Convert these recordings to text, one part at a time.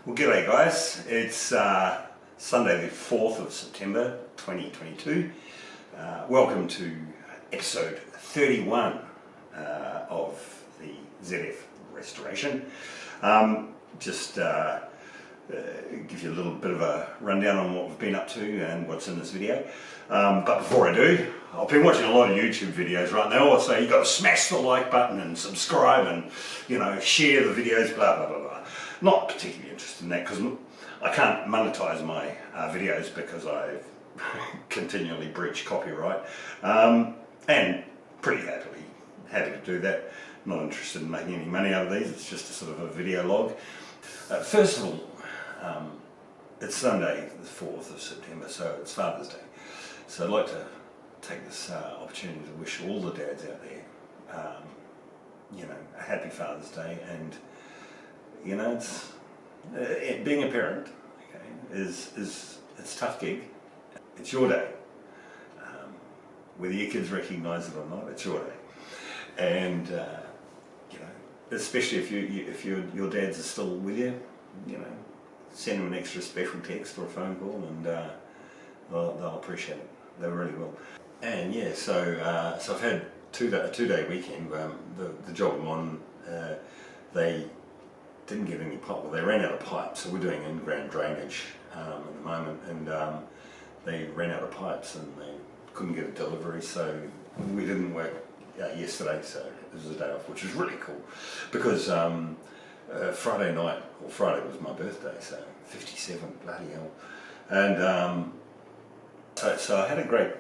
Well, g'day guys, it's Sunday the 4th of September 2022. Welcome to episode 31 of the ZF restoration. Just give you a little bit of a rundown on what we've been up to and what's in this video. But before I do, I've been watching a lot of YouTube videos right now, so you've got to smash the like button and subscribe and, you know, share the videos, blah blah blah blah. Not particularly interested in that because I can't monetize my videos because I continually breach copyright, and pretty happy to do that. Not interested in making any money out of these. It's just a sort of a video log. First of all, it's Sunday the 4th of September, so it's Father's Day. So I'd like to take this opportunity to wish all the dads out there, you know, a happy Father's Day. And you know, being a parent, okay, it's a tough gig. It's your day. Whether your kids recognise it or not, it's your day. And you know, especially if your dads are still with you, you know, send them an extra special text or a phone call, and they'll appreciate it. They really will. And yeah, so I've had a two-day weekend. The job I'm on, they didn't get any pipe. Well, they ran out of pipe, so we're doing in-ground drainage at the moment, and they ran out of pipes and they couldn't get a delivery, so we didn't work yesterday, so it was a day off, which was really cool because Friday night, or Friday was my birthday, so 57, bloody hell. And so I had a great,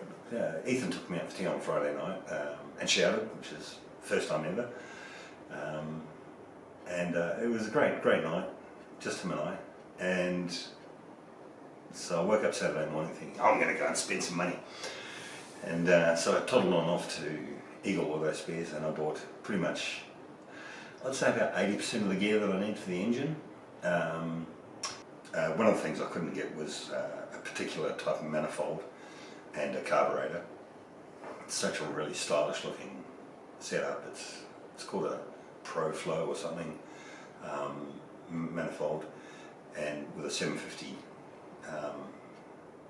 Ethan took me out for tea on Friday night and shouted, which is the first time ever. And it was a great night, just him and I. And so I woke up Saturday morning thinking, I'm going to go and spend some money. And so I toddled on off to Eagle Auto Spares, and I bought pretty much, I'd say about 80% of the gear that I need for the engine. One of the things I couldn't get was a particular type of manifold and a carburetor. It's such a really stylish looking setup. It's called a Pro Flow or something, manifold, and with a 750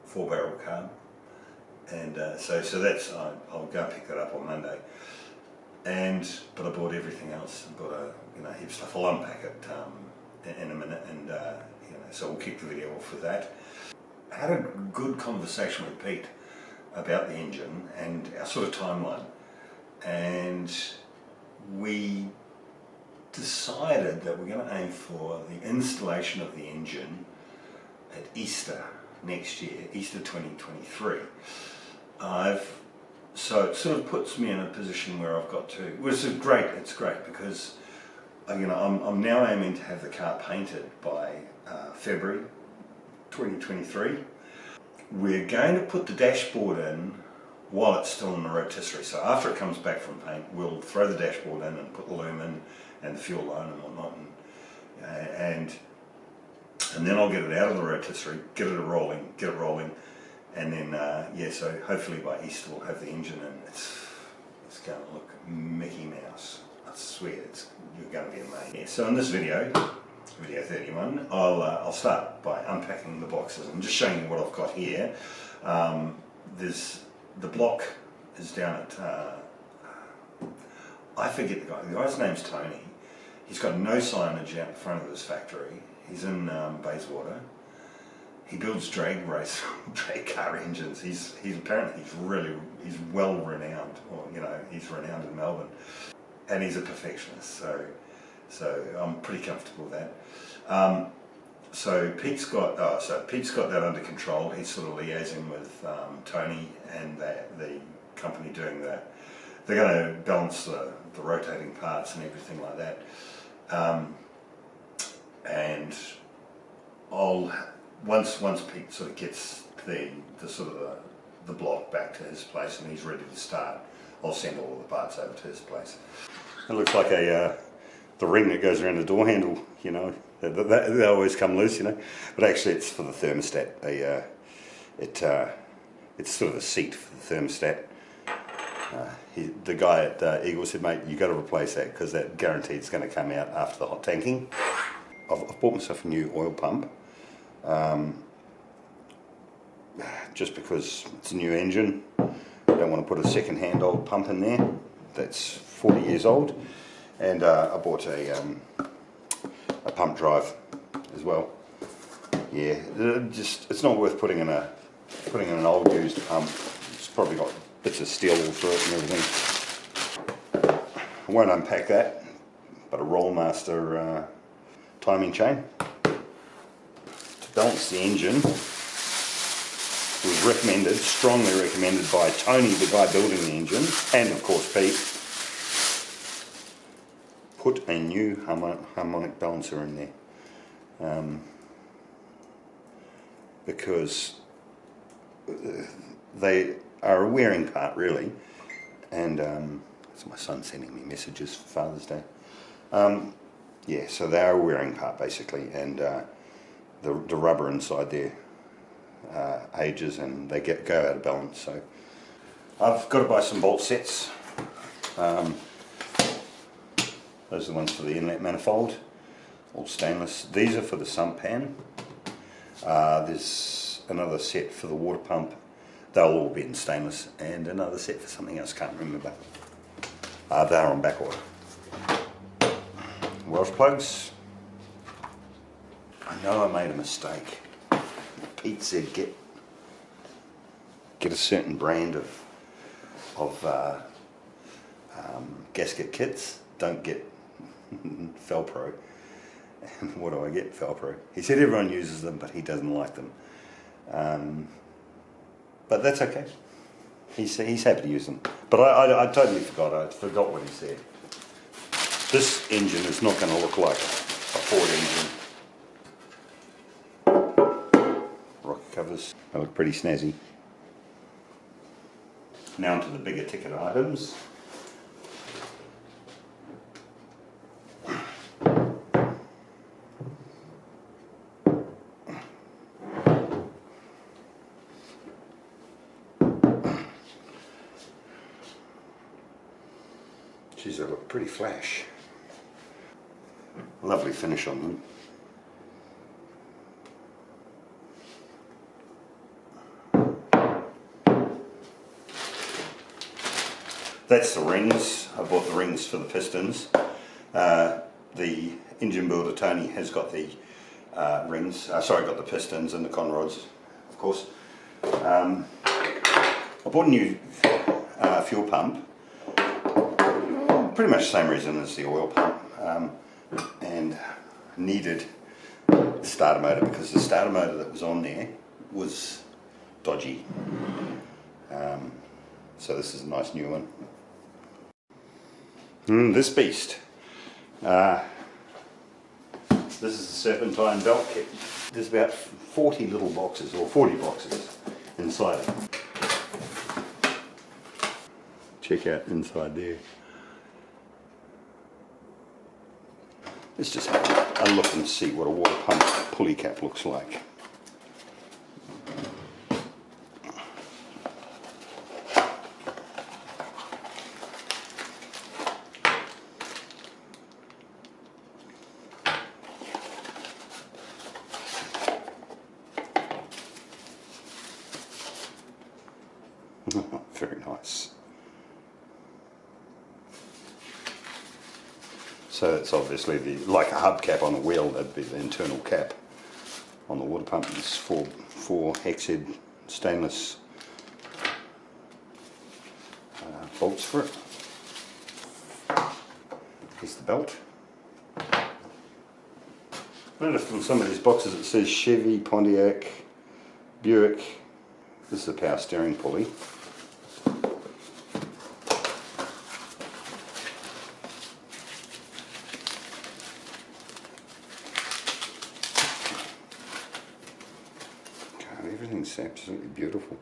4-barrel carb. And so that's, I'll go and pick that up on Monday. But I bought everything else. I bought a heap of stuff. I'll unpack it in a minute, and so we'll kick the video off with that. I had a good conversation with Pete about the engine and our sort of timeline, and we decided that we're going to aim for the installation of the engine at Easter next year, Easter 2023. So it sort of puts me in a position where I've got to, which is great, it's great because I'm now aiming to have the car painted by February 2023. We're going to put the dashboard in while it's still in the rotisserie. So after it comes back from paint, we'll throw the dashboard in and put the loom in and the fuel line and whatnot, and then I'll get it out of the rotisserie, get it rolling, and then so hopefully by Easter we'll have the engine in. It's going to look Mickey Mouse. I swear you're going to be amazed. Yeah, so in this video 31, I'll start by unpacking the boxes and just showing you what I've got here. The block is down at, I forget the guy's name's Tony. He's got no signage out in front of his factory. He's in Bayswater. He builds drag car engines. He's well renowned, or he's renowned in Melbourne, and he's a perfectionist. So I'm pretty comfortable with that. So Pete's got that under control. He's sort of liaising with Tony and the company doing that. They're going to balance the rotating parts and everything like that. And once Pete sort of gets the block back to his place and he's ready to start, I'll send all the parts over to his place. It looks like the ring that goes around the door handle, they always come loose, but actually it's for the thermostat. It's sort of a seat for the thermostat. The guy at Eagle said, mate, you got to replace that because that guaranteed is going to come out after the hot tanking. I've bought myself a new oil pump, just because it's a new engine. I don't want to put a second-hand old pump in there that's 40 years old. And I bought a pump drive as well. Yeah, it's not worth putting in an old used pump. It's probably got bits of steel all through it and everything. I won't unpack that, but a Rollmaster timing chain to balance the engine was recommended, strongly recommended by Tony, the guy building the engine, and of course Pete. Put a new harmonic balancer in there, because they are a wearing part really, and that's my son sending me messages for Father's Day. Yeah, so they are a wearing part basically, and the rubber inside there ages and they go out of balance. So I've got to buy some bolt sets. Those are the ones for the inlet manifold, all stainless. These are for the sump pan. There's another set for the water pump. They'll all be in stainless, and another set for something else, can't remember. They're on back order. Welsh plugs. I know I made a mistake. Pete said get a certain brand of gasket kits. Don't get Felpro. And what do I get? Felpro. He said everyone uses them, but he doesn't like them. But that's okay. He's happy to use them. But I totally forgot. I forgot what he said. This engine is not going to look like a Ford engine. Rocker covers. They look pretty snazzy. Now onto the bigger ticket items. Geez, they look pretty flash. Lovely finish on them. That's the rings. I bought the rings for the pistons. The engine builder Tony has got the rings. Got the pistons and the conrods, of course. I bought a new fuel pump. Pretty much the same reason as the oil pump, and needed the starter motor because the starter motor that was on there was dodgy. So this is a nice new one. This beast. This is the Serpentine Belt Kit. There's about 40 little boxes, or 40 boxes inside it. Check out inside there. Let's just have a look and see what a water pump pulley cap looks like. Very nice. So it's obviously like a hubcap on a wheel. That'd be the internal cap on the water pump. It's four hex-head stainless bolts for it. Here's the belt. I noticed on some of these boxes it says Chevy, Pontiac, Buick. This is a power steering pulley. God, everything's absolutely beautiful.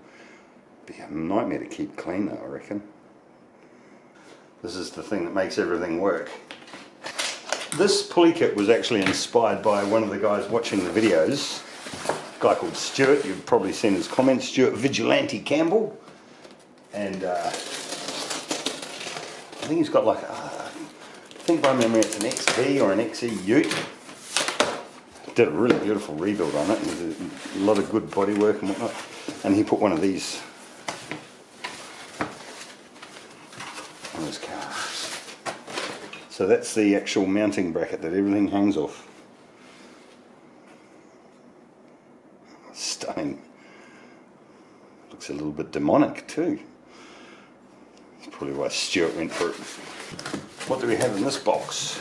Be a nightmare to keep clean though, I reckon. This is the thing that makes everything work. This pulley kit was actually inspired by one of the guys watching the videos. A guy called Stuart, you've probably seen his comments, Stuart Vigilante Campbell. And I think he's got like, I think by memory it's an XV or an XE Ute. did a really beautiful rebuild on it. He did a lot of good bodywork and whatnot. And he put one of these on his car. So that's the actual mounting bracket that everything hangs off. Stunning. Looks a little bit demonic too. That's probably why Stuart went for it. What do we have in this box?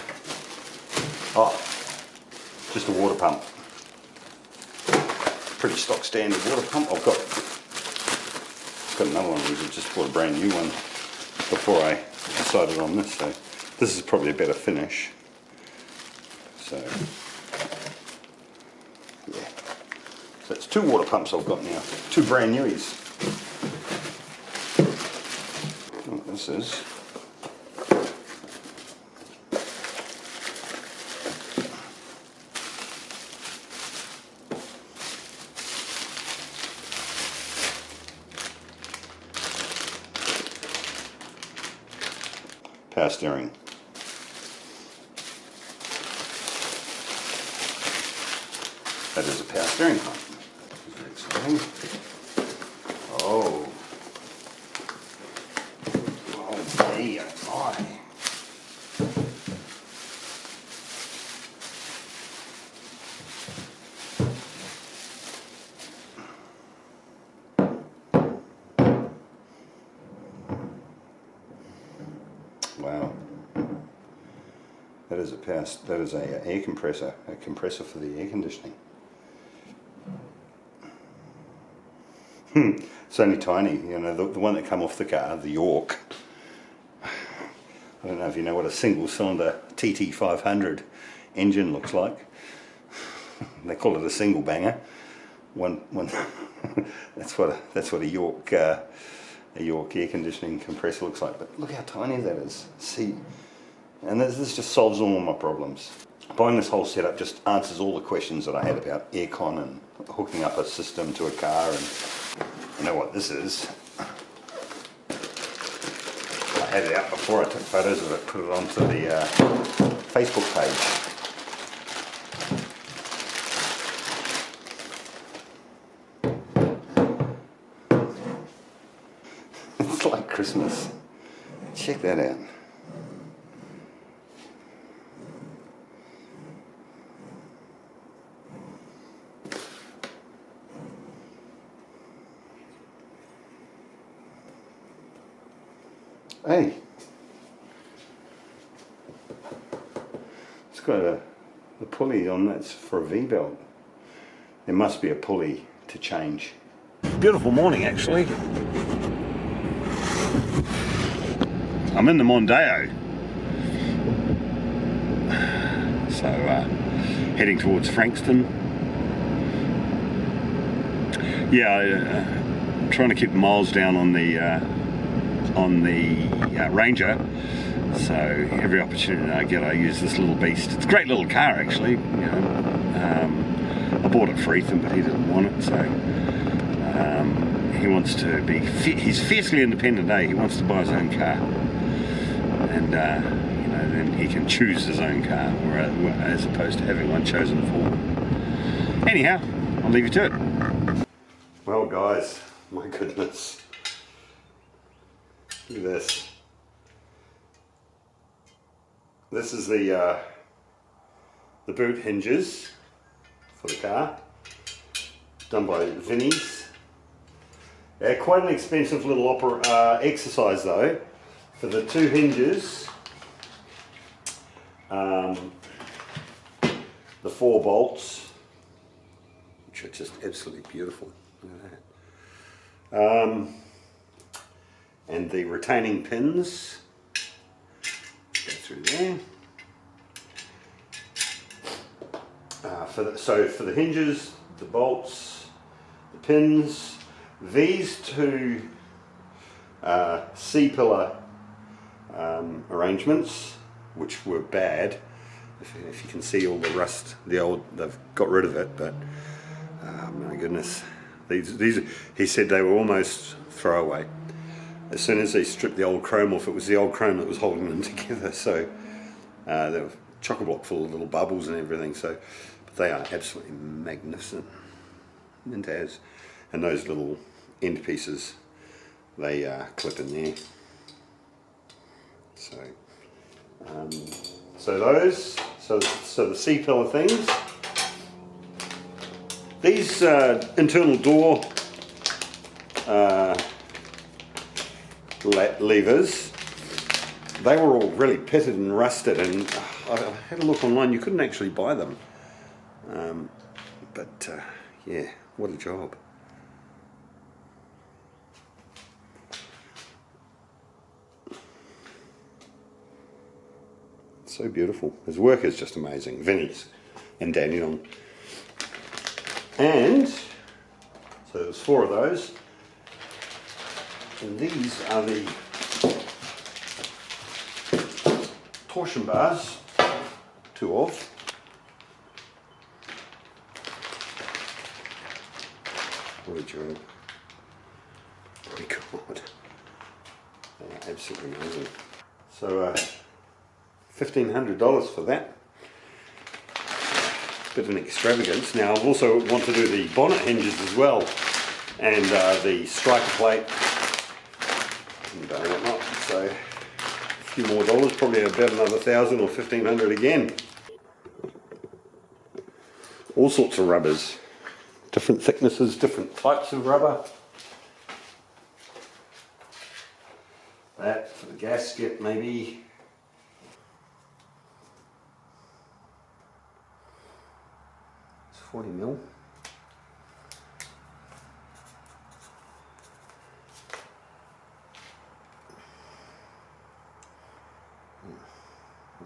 Oh, just a water pump. Pretty stock standard water pump. I've got another one. I just bought a brand new one before I decided on this. So this is probably a better finish. So yeah. So it's 2 water pumps I've got now. 2 brand newies. What this is. Power steering. That is a power steering pump. Very exciting. Oh. Oh dear. My. Wow, that is a air compressor, a compressor for the air conditioning. It's only tiny, you know, the one that come off the car, the York. I don't know if you know what a single cylinder TT500 engine looks like. They call it a single banger. One that's what a York air conditioning compressor looks like, but look how tiny that is. See, and this just solves all my problems. Buying this whole setup just answers all the questions that I had about aircon and hooking up a system to a car. And you know what this is? I had it out before I took photos of it, put it onto the Facebook page. It's like Christmas. Check that out. Hey, it's got a pulley on that's for a V-belt. There must be a pulley to change. Beautiful morning actually. I'm in the Mondeo, so heading towards Frankston. Yeah, I'm trying to keep the miles down on the Ranger, so every opportunity I get I use this little beast. It's a great little car actually, you know. I bought it for Ethan but he didn't want it, so he wants to be, he's fiercely independent, he wants to buy his own car. And you know, then he can choose his own car, as opposed to having one chosen for him. Anyhow, I'll leave you to it. Well, guys, my goodness, look at this. This is the boot hinges for the car, done by Vinnie's. Quite an expensive little exercise though. For the 2 hinges, the 4 bolts, which are just absolutely beautiful. Look at that. And the retaining pins go through there. For the hinges, the bolts, the pins, these 2 C-pillar arrangements, which were bad. If you can see all the rust, they've got rid of it, but my goodness, these he said they were almost throwaway. As soon as they stripped the old chrome off, it was the old chrome that was holding them together. So they were chock-a-block full of little bubbles and everything. So, They are absolutely magnificent. And those little end pieces, they clip in there. So the C-pillar things. These internal door levers, they were all really pitted and rusted, and I had a look online, you couldn't actually buy them. Yeah, what a job. So beautiful. His work is just amazing. Vinny's and Daniel. And so there's 4 of those. And these are the torsion bars, 2 of. What a job. My God. They are absolutely amazing. So $1,500 for that. Bit of an extravagance. Now I also want to do the bonnet hinges as well, and the striker plate and whatnot. So a few more dollars, probably about another $1,000 or $1,500 again. All sorts of rubbers, different thicknesses, different types of rubber. That for the gasket maybe. It's 40 mil.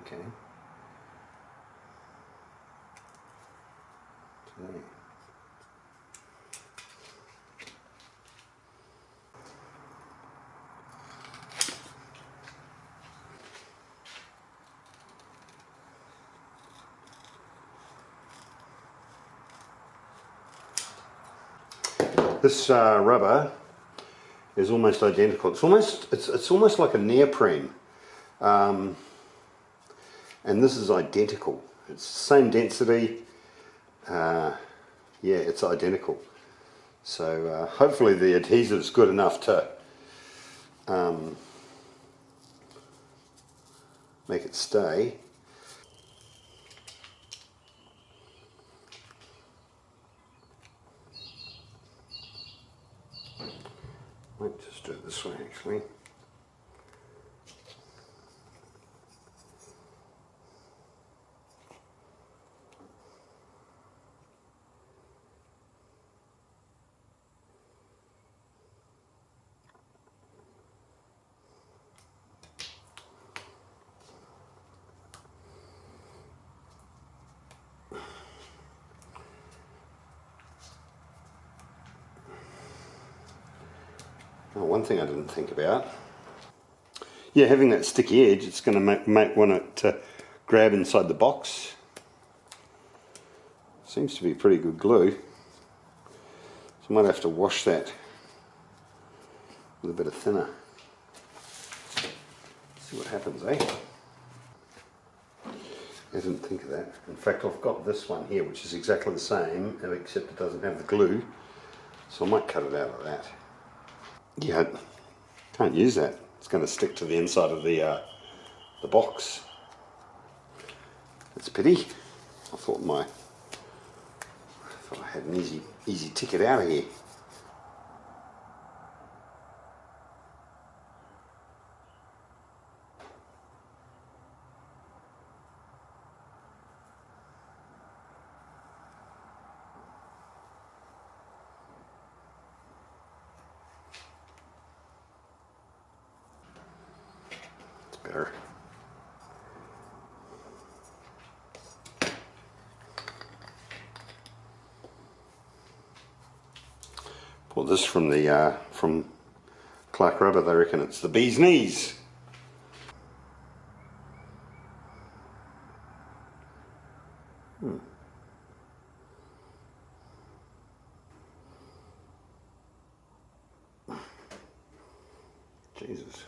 Okay. Today. This rubber is almost identical. It's almost like a neoprene, and this is identical. It's the same density. Yeah, it's identical. So hopefully the adhesive is good enough to make it stay. Might just do it this way actually. Oh, one thing I didn't think about. Yeah, having that sticky edge, it's going to want it to grab inside the box. Seems to be pretty good glue. So I might have to wash that with a bit of thinner. See what happens, eh? I didn't think of that. In fact, I've got this one here, which is exactly the same, except it doesn't have the glue. So I might cut it out of that. Yeah, can't use that. It's going to stick to the inside of the box. That's a pity. I thought I had an easy ticket out of here. It's better. Bought this from from Clark Rubber. They reckon it's the bee's knees. Jesus.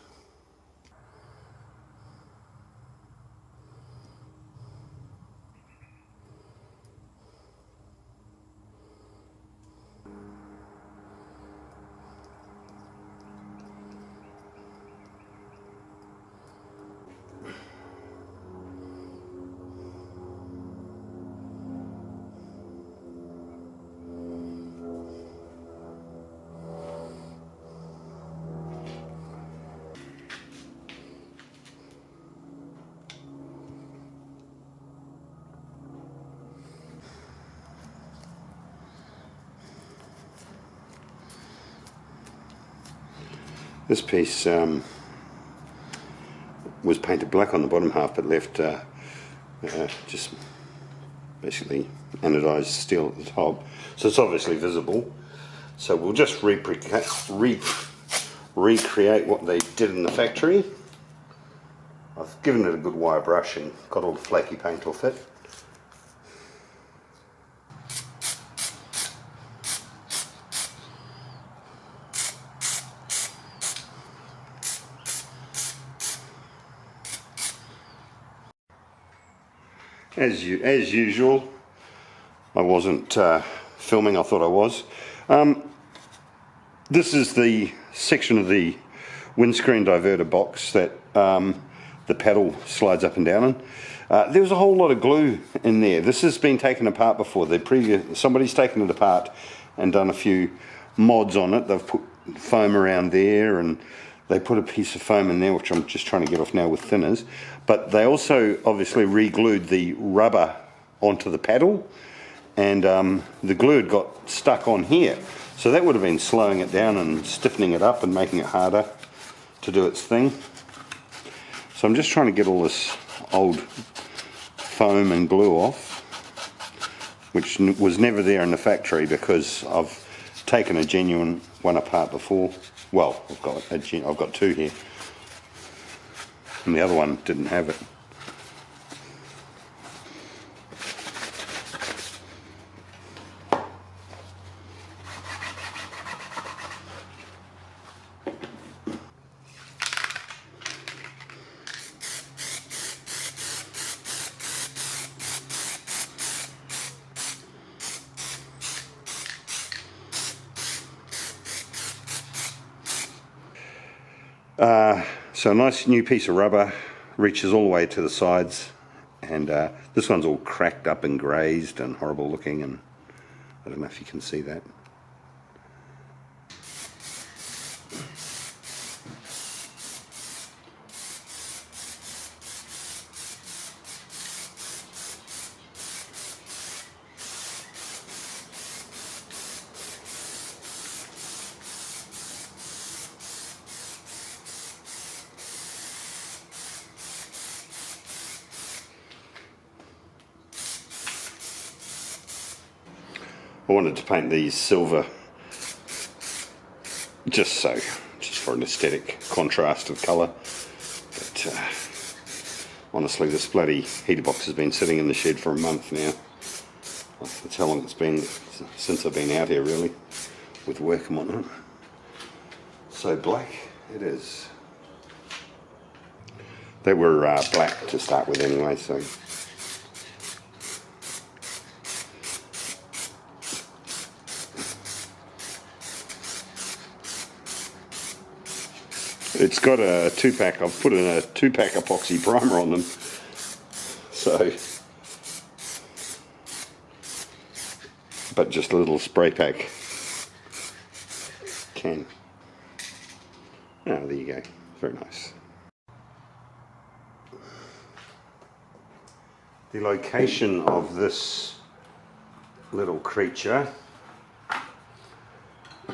This piece was painted black on the bottom half, but left just basically anodized steel at the top, so it's obviously visible. So we'll just recreate what they did in the factory. I've given it a good wire brush and got all the flaky paint off it. As usual, I wasn't filming. I thought I was. This is the section of the windscreen diverter box that the paddle slides up and down in. There was a whole lot of glue in there. This has been taken apart before. Somebody's taken it apart and done a few mods on it. They've put foam around there, and they put a piece of foam in there, which I'm just trying to get off now with thinners. But they also obviously re-glued the rubber onto the paddle, and the glue had got stuck on here. So that would have been slowing it down and stiffening it up and making it harder to do its thing. So I'm just trying to get all this old foam and glue off, which was never there in the factory because I've taken a genuine one apart before. Well, I've got two here, and the other one didn't have it. So a nice new piece of rubber, reaches all the way to the sides, and this one's all cracked up and grazed and horrible looking, and I don't know if you can see that. I wanted to paint these silver just for an aesthetic contrast of colour, but honestly this bloody heater box has been sitting in the shed for a month now. That's how long it's been since I've been out here, really, with work and whatnot. So black it is. They were black to start with anyway, so it's got a 2-pack. I've put in a 2-pack epoxy primer on them, so, but just a little spray pack can. Oh, there you go. Very nice. The location of this little creature,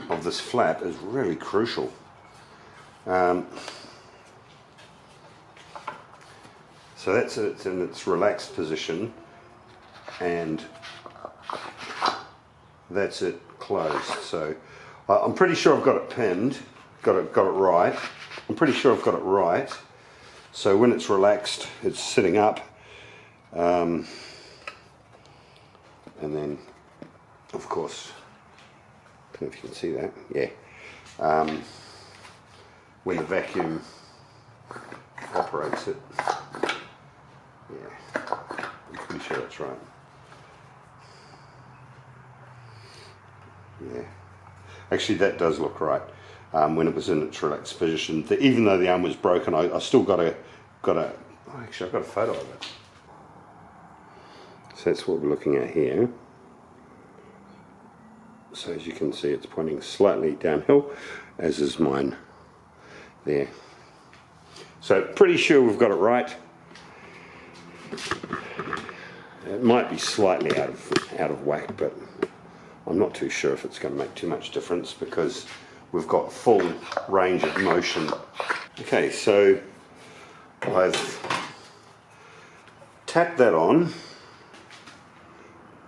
of this flap, is really crucial. So that's it in its relaxed position, and that's it closed. So I'm pretty sure I've got it pinned, got it right. I'm pretty sure I've got it right. So when it's relaxed, it's sitting up, and then, of course, I don't know if you can see that. Yeah. When the vacuum operates it. Yeah, I'm pretty sure that's right. Yeah, actually that does look right. When it was in its relaxed position, even though the arm was broken, I still got a. Oh, actually, I've got a photo of it. So that's what we're looking at here. So as you can see, it's pointing slightly downhill, as is mine. There. So pretty sure we've got it right. It might be slightly out of whack, but I'm not too sure if it's going to make too much difference, because we've got full range of motion. Okay, so I've tapped that on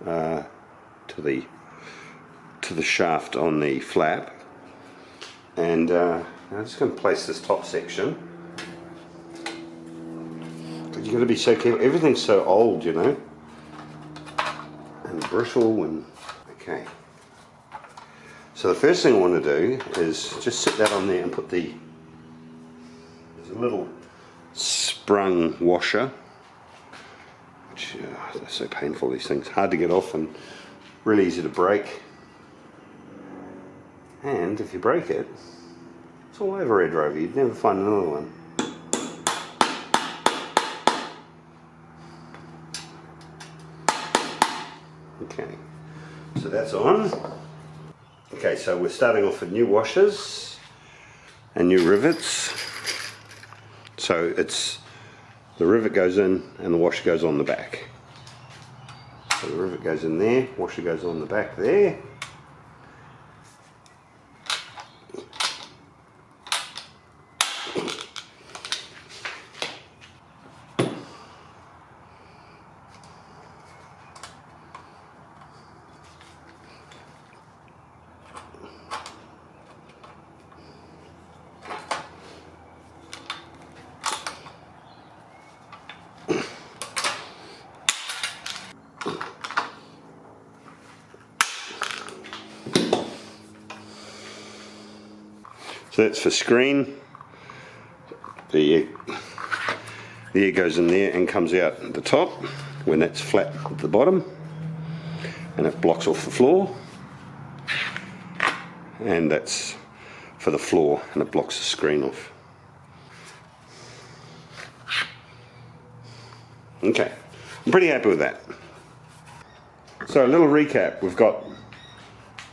to the shaft on the flap, and I'm just going to place this top section. But you've got to be so careful. Everything's so old, you know, and brittle, and okay. So the first thing I want to do is just sit that on there and put there's a little sprung washer, which they're so painful, these things, hard to get off and really easy to break. And if you break it, it's all over Red Rover, you'd never find another one. Okay, so that's on. Okay, so we're starting off with new washers and new rivets. So it's the rivet goes in and the washer goes on the back. So the rivet goes in there, washer goes on the back there. So that's for screen. The air goes in there and comes out at the top when that's flat at the bottom, and it blocks off the floor. And that's for the floor, and it blocks the screen off. Okay, I'm pretty happy with that. So a little recap, we've got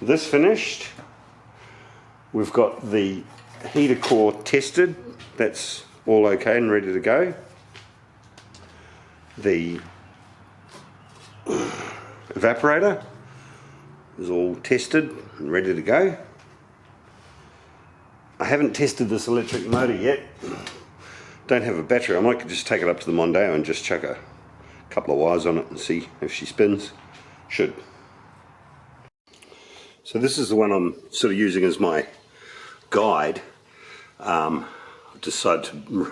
this finished. We've got the heater core tested, that's all okay and ready to go. The evaporator is all tested and ready to go. I haven't tested this electric motor yet. Don't have a battery. I might just take it up to the Mondeo and just chuck a couple of wires on it and see if she spins. Should. So this is the one I'm sort of using as my guide.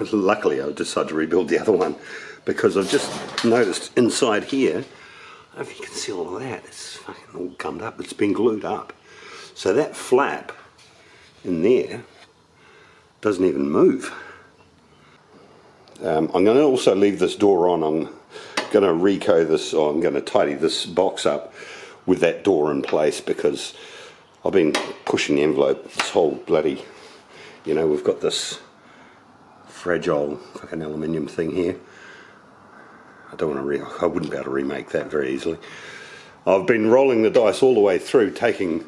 Luckily I decided to rebuild the other one because I've just noticed inside here, I don't know if you can see all of that, it's fucking all gummed up, it's been glued up. So that flap in there doesn't even move. I'm going to also leave this door on. I'm going to reco this, or I'm going to tidy this box up with that door in place because I've been pushing the envelope, this whole bloody, you know, we've got this fragile fucking aluminium thing here. I wouldn't be able to remake that very easily. I've been rolling the dice all the way through, taking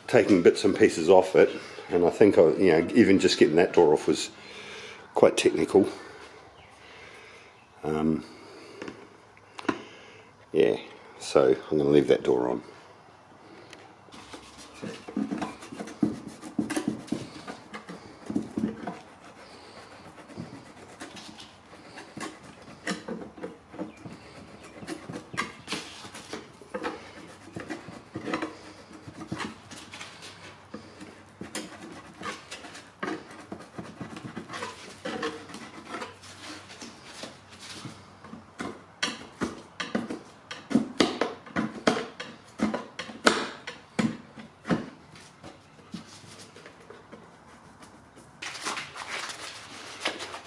bits and pieces off it, and I think even just getting that door off was quite technical. Yeah, so I'm going to leave that door on.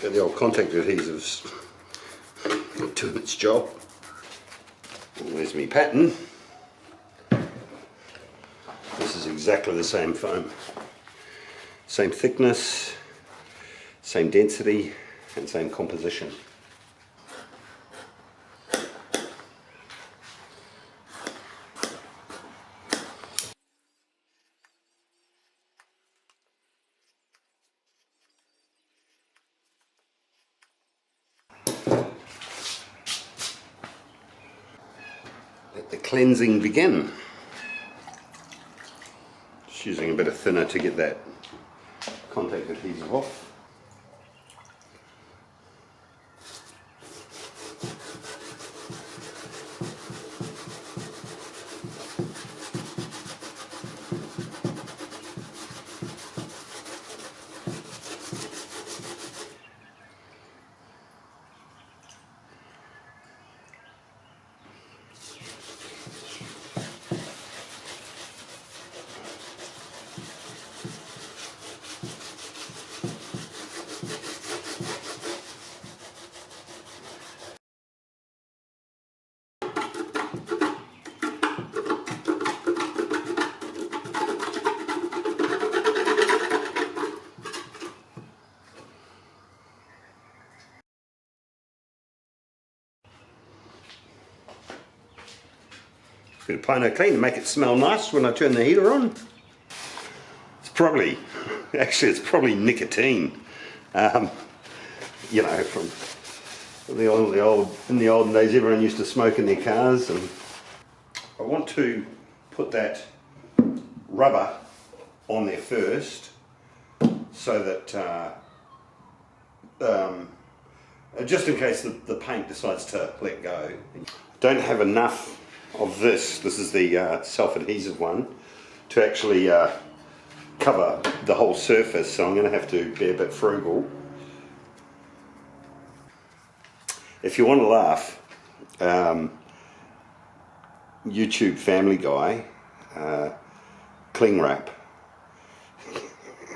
The old contact adhesives doing its job. There's my pattern. This is exactly the same foam. Same thickness, same density, and same composition. Let the cleansing begin. Just using a bit of thinner to get that contact adhesive off. Bit of Pino Clean to make it smell nice when I turn the heater on. It's probably nicotine. You know, from the olden days, everyone used to smoke in their cars, and I want to put that rubber on there first, so that just in case the paint decides to let go. Don't have enough of this. This is the self-adhesive one to actually cover the whole surface, so I'm going to have to be a bit frugal. If you want to laugh, YouTube Family Guy, cling wrap.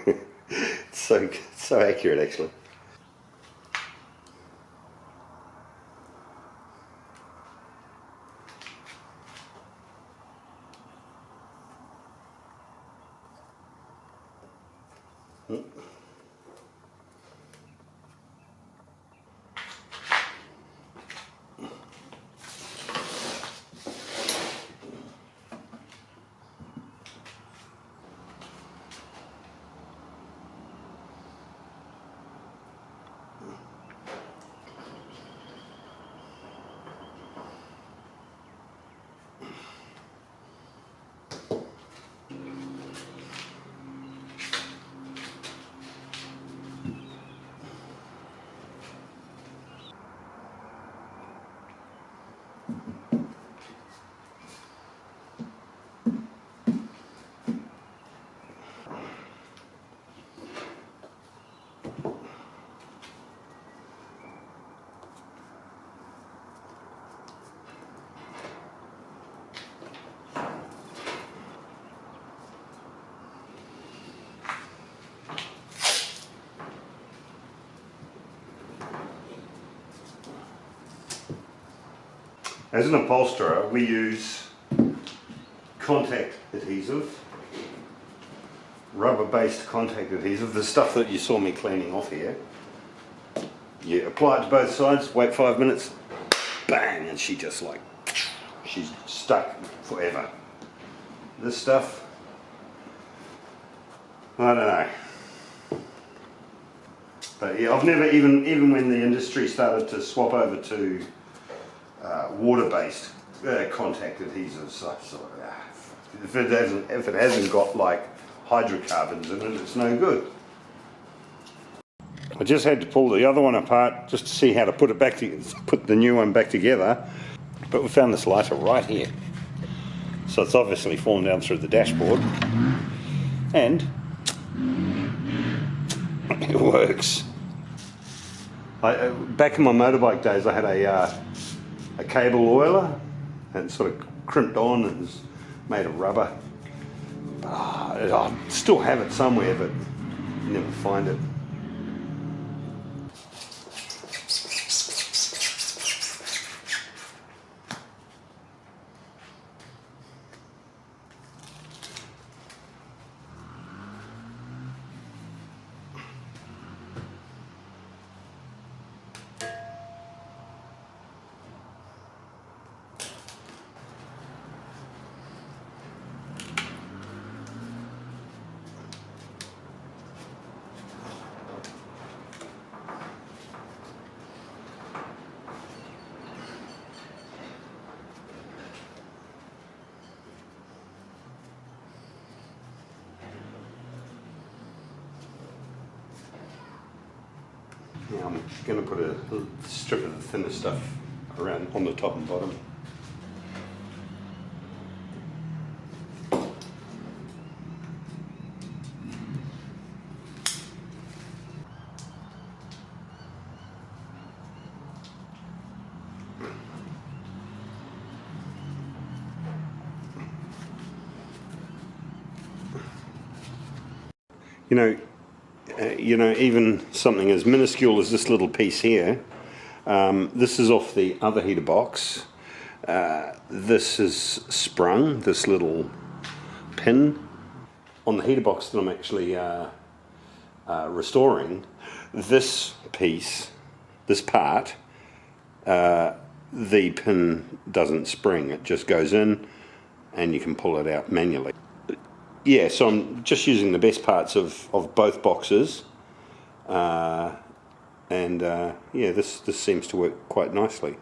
It's so accurate, actually. As an upholsterer, we use contact adhesive, rubber-based contact adhesive, the stuff that you saw me cleaning off here. You apply it to both sides, wait 5 minutes, bang, and she's stuck forever. This stuff, I don't know. But yeah, I've never, even when the industry started to swap over to water-based contact adhesives, if it hasn't got like hydrocarbons in it, it's no good. I just had to pull the other one apart just to see how to put it back to put the new one back together. But we found this lighter right here, so it's obviously fallen down through the dashboard, and it works. Back in my motorbike days, I had a cable oiler, and sort of crimped on and was made of rubber. But I still have it somewhere, but never find it. I'm going to put a strip of the thinner stuff around on the top and bottom. Even something as minuscule as this little piece here, this is off the other heater box. This is sprung, this little pin. On the heater box that I'm actually restoring, this piece, this part, the pin doesn't spring, it just goes in and you can pull it out manually. Yeah, so I'm just using the best parts of both boxes, yeah, this seems to work quite nicely.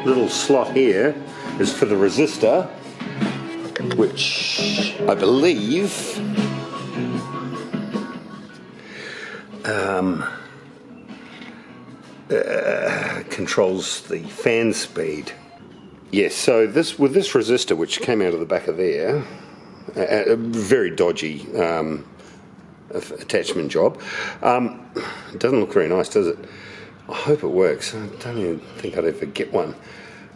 Little slot here is for the resistor, which I believe controls the fan speed. Yes, so with this resistor, which came out of the back of there, a very dodgy attachment job. It doesn't look very nice, does it? I hope it works. I don't even think I'd ever get one.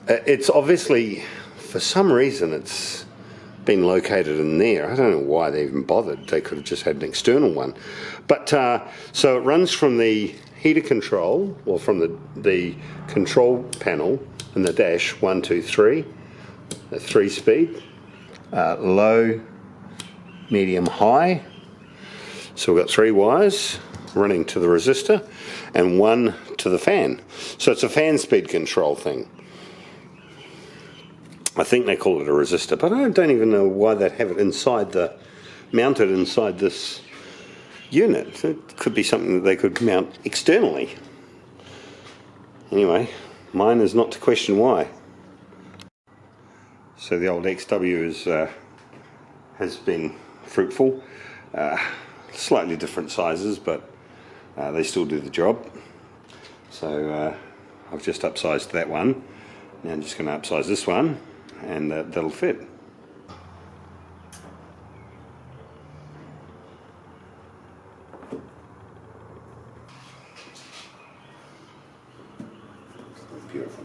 It's obviously, for some reason, it's been located in there. I don't know why they even bothered. They could have just had an external one. But so it runs from the heater control, or from the control panel in the dash, 1, 2, 3, a 3-speed, low, medium, high. So we've got 3 wires running to the resistor and 1 to the fan. So it's a fan speed control thing. I think they call it a resistor, but I don't even know why they'd have it inside mounted inside this unit. It could be something that they could mount externally. Anyway, mine is not to question why. So the old XW has been fruitful. Slightly different sizes, but they still do the job. So I've just upsized that one. Now I'm just going to upsize this one, and that'll fit. Beautiful.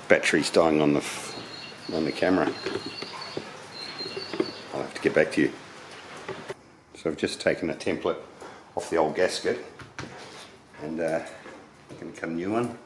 Battery's dying on the camera. I'll have to get back to you. So I've just taken a template off the old gasket and I'm going to cut a new one.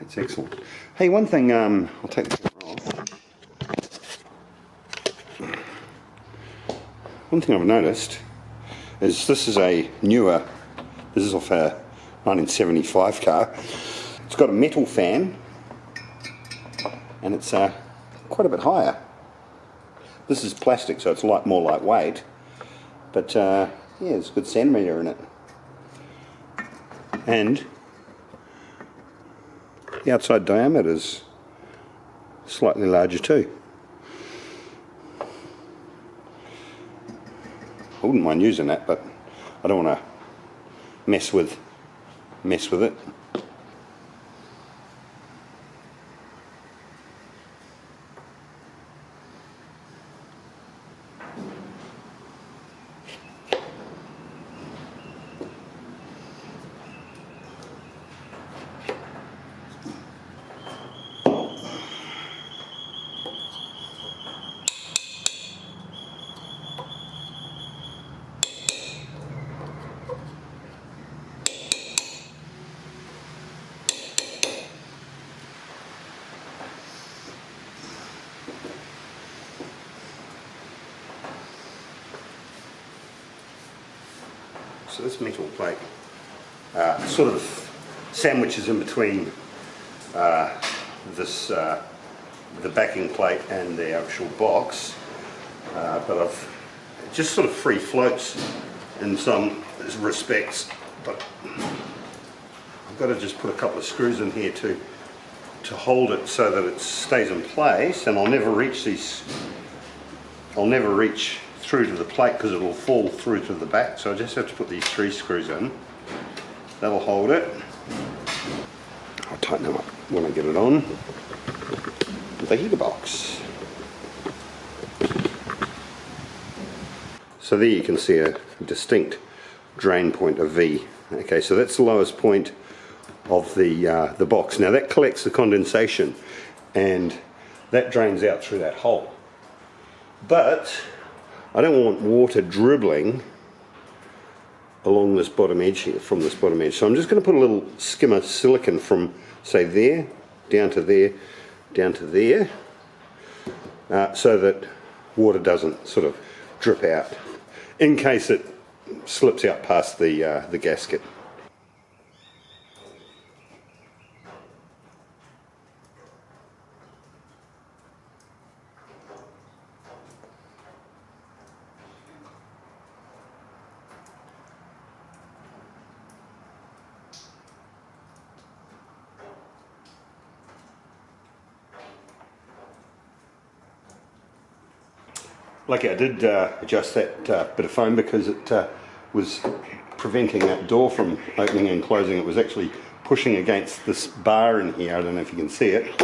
That's excellent. Hey, one thing, I'll take the camera off. One thing I've noticed is this is a newer, this is off a 1975 car. It's got a metal fan and it's quite a bit higher. This is plastic, so it's more lightweight, but yeah, there's a good centimetre in it. And the outside diameter is slightly larger too. I wouldn't mind using that, but I don't want to mess with it. So this metal plate sort of sandwiches in between this the backing plate and the actual box, but it just sort of free floats in some respects. But I've got to just put a couple of screws in here to hold it so that it stays in place, and I'll never reach through to the plate because it will fall through to the back, so I just have to put these 3 screws in. That'll hold it. I'll tighten them up when I get it on with the heater box. So there you can see a distinct drain point of V. Okay, so that's the lowest point of the box. Now that collects the condensation and that drains out through that hole. But I don't want water dribbling along this bottom edge here, from this bottom edge. So I'm just going to put a little skim of silicone from, say, there, down to there, down to there, so that water doesn't sort of drip out, in case it slips out past the gasket. Lucky I did adjust that bit of foam because it was preventing that door from opening and closing. It was actually pushing against this bar in here. I don't know if you can see it.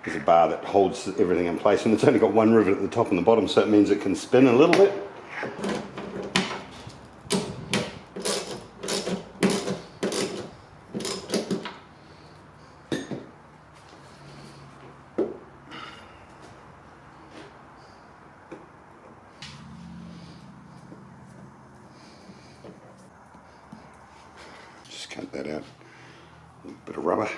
There's a bar that holds everything in place, and it's only got one rivet at the top and the bottom, so it means it can spin a little bit. Just cut that out, a bit of rubber.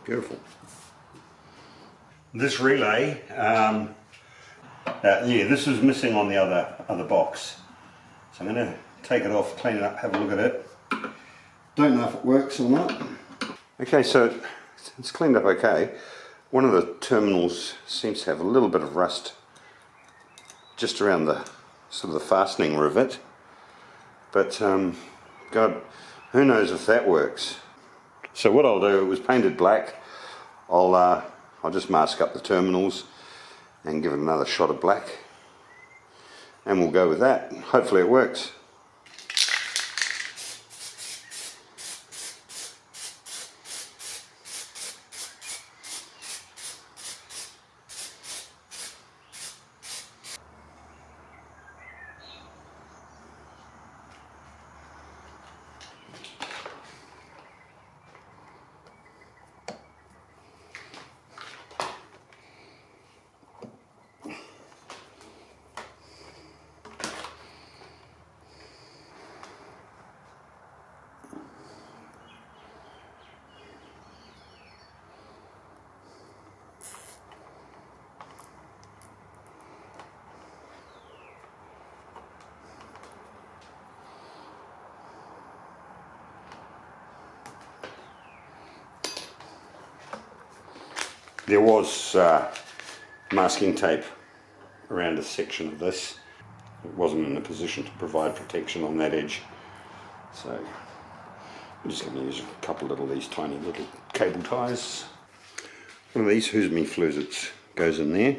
Beautiful. This relay, this is missing on the other box. So I'm going to take it off, clean it up, have a look at it. Don't know if it works or not. Okay, so it's cleaned up okay. One of the terminals seems to have a little bit of rust just around the sort of the fastening rivet. But God, who knows if that works. So what I'll do, it was painted black. I'll just mask up the terminals and give it another shot of black, and we'll go with that. Hopefully it works. There was masking tape around a section of this. It wasn't in a position to provide protection on that edge, so I'm just going to use a couple of these tiny little cable ties. One of these Who's Me Flusits goes in there,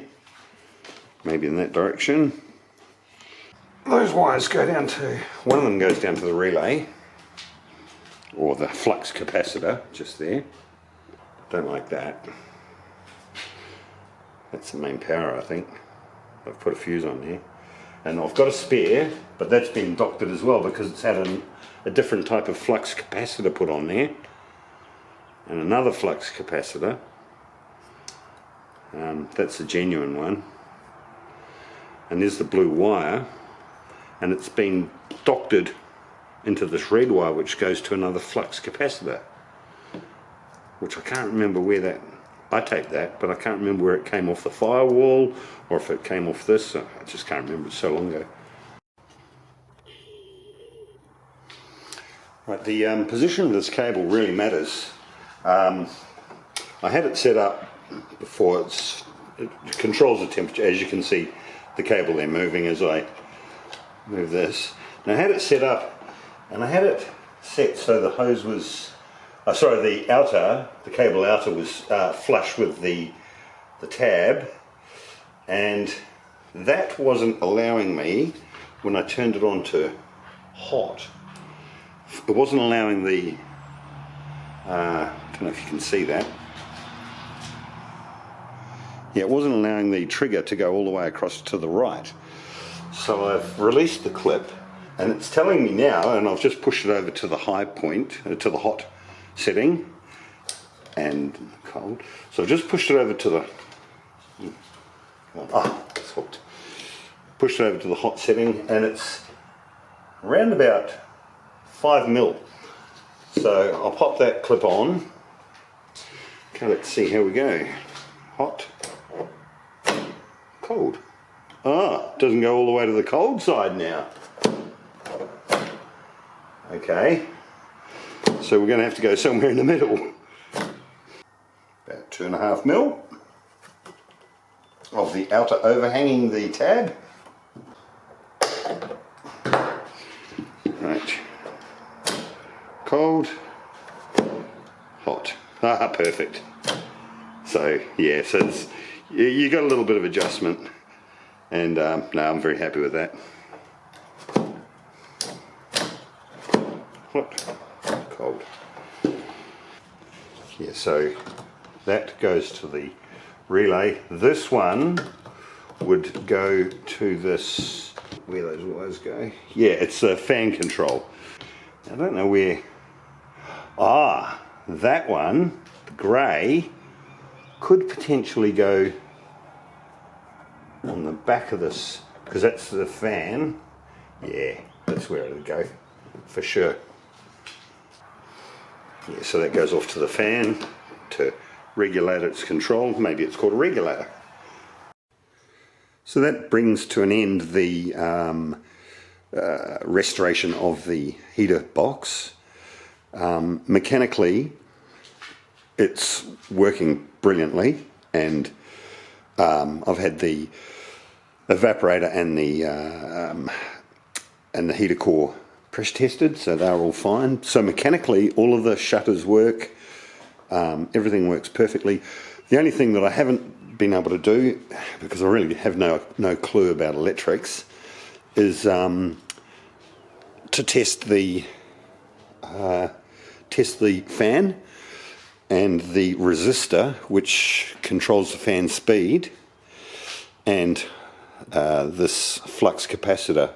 maybe in that direction. Those wires go down to, one of them goes down to the relay, or the flux capacitor, just there. Don't like that. That's the main power, I think. I've put a fuse on there. And I've got a spare, but that's been doctored as well because it's had a different type of flux capacitor put on there. And another flux capacitor. That's the genuine one. And there's the blue wire. And it's been doctored into this red wire which goes to another flux capacitor. Which I can't remember where that... I taped that, but I can't remember where it came off the firewall or if it came off this. I just can't remember, it's so long ago. Right, the position of this cable really matters. I had it set up before, it controls the temperature. As you can see, the cable there moving as I move this. And I had it set up, and I had it set so the hose was... the cable outer was flush with the tab, and that wasn't allowing me, when I turned it on to hot, it wasn't allowing the, I don't know if you can see that, yeah, it wasn't allowing the trigger to go all the way across to the right. So I've released the clip, and it's telling me now, and I've just pushed it over to the high point, to the hot setting, and cold. So I've just pushed it over to the, it's hooked. Pushed it over to the hot setting, and it's around about 5 mil. So I'll pop that clip on. Okay, let's see how we go. Hot, cold. Doesn't go all the way to the cold side now. Okay. So we're going to have to go somewhere in the middle. About 2.5 mil of the outer overhanging the tab. Right. Cold. Hot. Perfect. So yeah, so it's, you got a little bit of adjustment, and no, I'm very happy with that. Hot. Cold. Yeah, so that goes to the relay. This one would go to this, where those wires go. Yeah, it's a fan control. I don't know where. That one, the grey, could potentially go on the back of this, because that's the fan. Yeah, that's where it would go for sure. Yeah, so that goes off to the fan to regulator it's controlled. Maybe it's called a regulator. So that brings to an end the restoration of the heater box. Mechanically, it's working brilliantly, and I've had the evaporator and the heater core pressure tested, so they're all fine. So mechanically, all of the shutters work. Everything works perfectly. The only thing that I haven't been able to do, because I really have no clue about electrics, is to test the fan and the resistor which controls the fan speed, and this flux capacitor.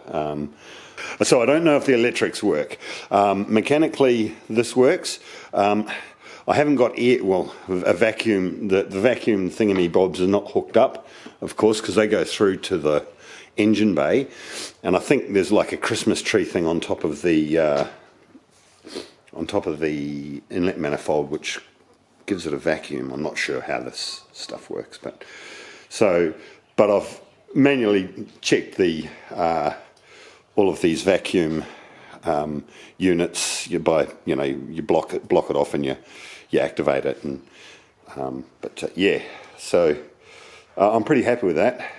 So I don't know if the electrics work. Mechanically this works. I haven't got a vacuum. The vacuum thingamybobs are not hooked up, of course, because they go through to the engine bay, and I think there's like a Christmas tree thing on top of the inlet manifold, which gives it a vacuum. I'm not sure how this stuff works, but I've manually checked the all of these vacuum units. You block it off and you activate it, and yeah, so I'm pretty happy with that.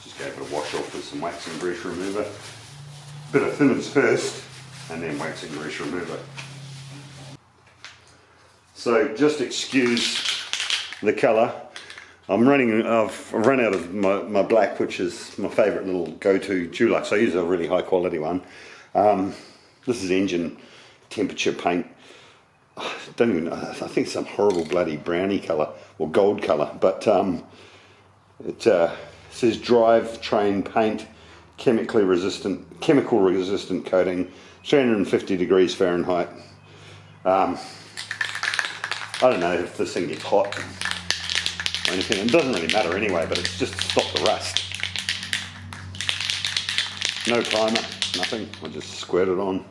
Just gave it a wash off with some wax and grease remover. Bit of thinners first, and then wax and grease remover. So just excuse the colour. I've run out of my black, which is my favourite little go-to Dulux. I use a really high quality one. This is engine temperature paint. I think it's some horrible bloody brownie colour, or gold colour, but it says drivetrain paint, chemical resistant coating, 350 degrees Fahrenheit. I don't know if this thing gets hot or anything. It doesn't really matter anyway, but it's just to stop the rust. No primer, nothing. I just squirt it on.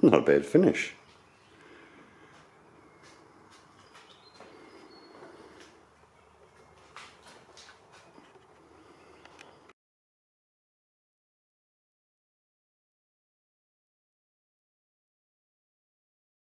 Not a bad finish.